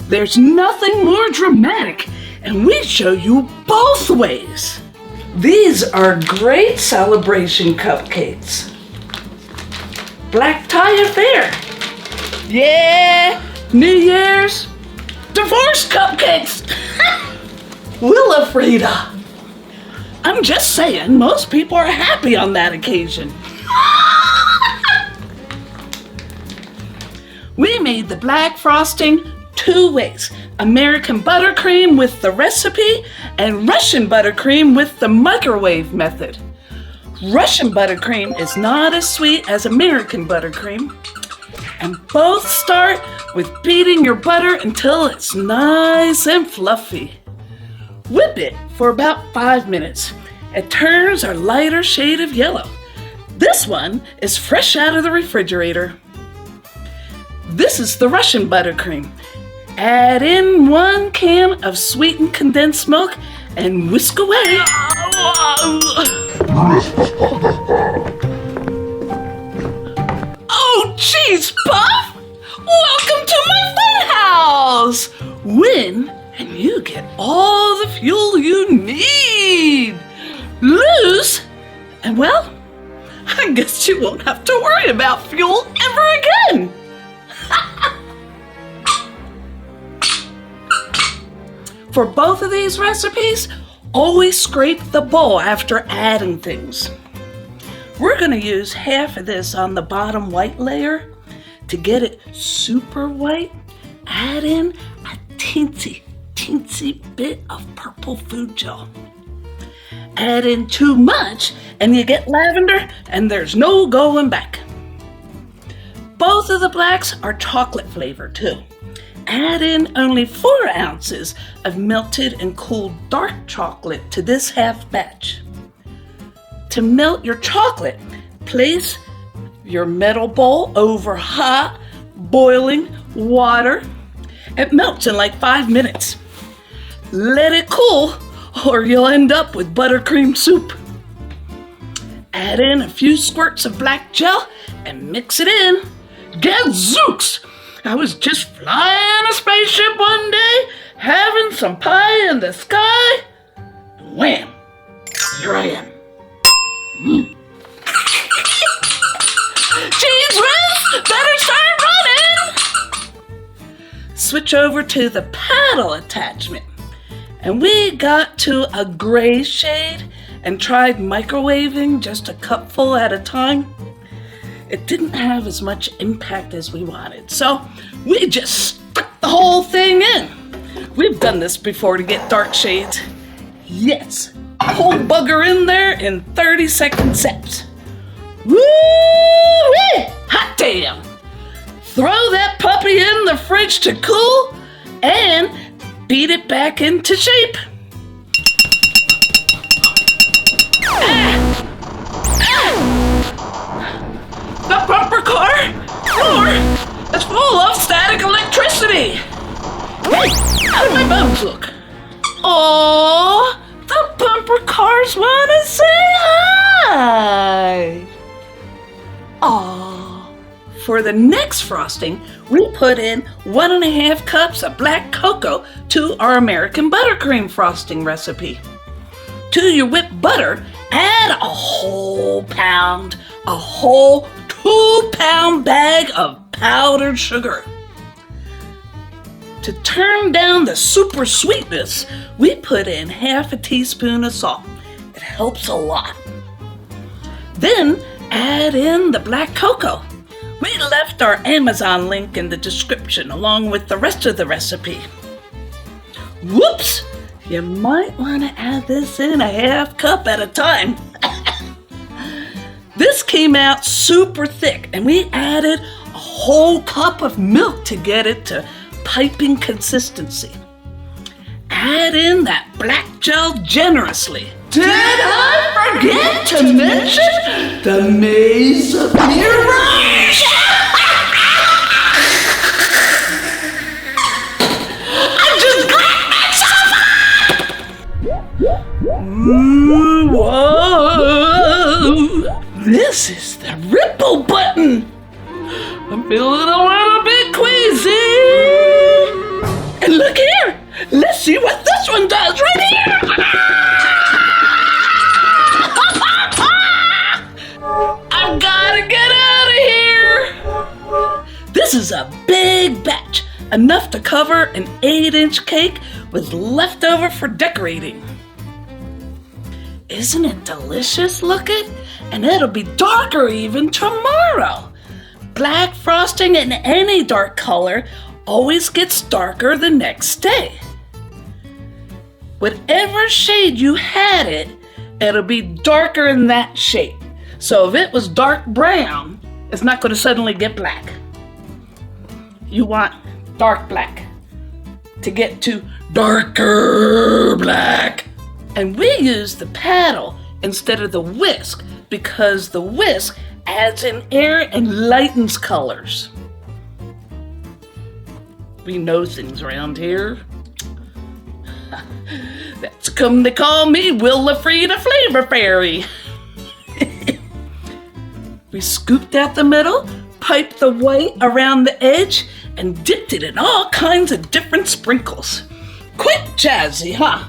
There's nothing more dramatic, and we show you both ways. These are great celebration cupcakes. Black tie affair. Yeah, New Year's. Divorce cupcakes. Willafrida. I'm just saying, most people are happy on that occasion. We made the black frosting 2 ways. American buttercream with the recipe and Russian buttercream with the microwave method. Russian buttercream is not as sweet as American buttercream. And both start with beating your butter until it's nice and fluffy. Whip it for about 5 minutes. It turns a lighter shade of yellow. This one is fresh out of the refrigerator. This is the Russian buttercream. Add in 1 can of sweetened condensed milk and whisk away. Oh, cheese puff! Welcome to my fun house! Win and you get all the fuel you need. Lose, and well, I guess you won't have to worry about fuel ever again. For both of these recipes, always scrape the bowl after adding things. We're going to use half of this on the bottom white layer. To get it super white, add in a teensy bit of purple food gel. Add in too much and you get lavender, and there's no going back. Both of the blacks are chocolate flavored too. Add in only 4 ounces of melted and cooled dark chocolate to this half batch. To melt your chocolate, place your metal bowl over hot, boiling water. It melts in like 5 minutes. Let it cool or you'll end up with buttercream soup. Add in a few squirts of black gel and mix it in. Gadzooks! I was just flying a spaceship one day, having some pie in the sky. Wham! Here I am. Cheese whiz! Better start running! Switch over to the paddle attachment. And we got to a gray shade and tried microwaving just a cupful at a time. It didn't have as much impact as we wanted, so we just stuck the whole thing in. We've done this before to get dark shades. Yes, whole bugger in there in 30-second steps. Woo-wee! Hot damn! Throw that puppy in the fridge to cool and beat it back into shape. The bumper car floor is full of static electricity. Hey, how do my bones look? Oh, the bumper cars want to say hi. Oh, for the next frosting, we put in 1.5 cups of black cocoa to our American buttercream frosting recipe. To your whipped butter, add a whole 2-pound bag of powdered sugar. To turn down the super sweetness, we put in half a teaspoon of salt. It helps a lot. Then add in the black cocoa. We left our Amazon link in the description along with the rest of the recipe. Whoops! You might want to add this in a half cup at a time. This came out super thick, and we added a whole cup of milk to get it to piping consistency. Add in that black gel generously. Did I forget to mention the maze of mirrors? I just got myself up! Whoa! This is the ripple button. I'm feeling a little bit queasy. And look here. Let's see what this one does right here. I've gotta get out of here. This is a big batch, enough to cover an 8-inch cake with leftover for decorating. Isn't it delicious looking? And it'll be darker even tomorrow. Black frosting in any dark color always gets darker the next day. Whatever shade you had it, it'll be darker in that shade. So if it was dark brown, it's not going to suddenly get black. You want dark black to get to darker black. And we use the paddle instead of the whisk because the whisk adds in air and lightens colors. We know things around here. That's come to call me Wilfrida Flavor Fairy. We scooped out the middle, piped the white around the edge, and dipped it in all kinds of different sprinkles. Quite jazzy, huh?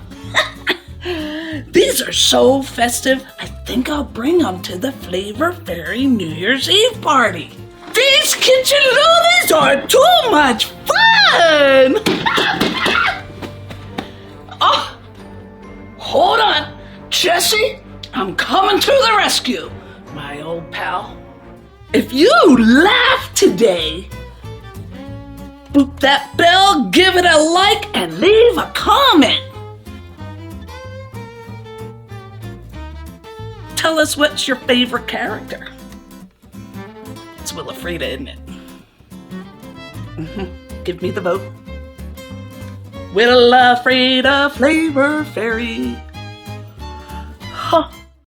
These are so festive, I think I'll bring them to the Flavor Fairy New Year's Eve party. These kitchen loonies are too much fun! Oh, hold on, Jessie, I'm coming to the rescue, my old pal. If you laugh today, boop that bell, give it a like, and leave a comment. Tell us what's your favorite character. It's Wilfrida, isn't it? Give me the vote. Wilfrida Flavor Fairy. Huh.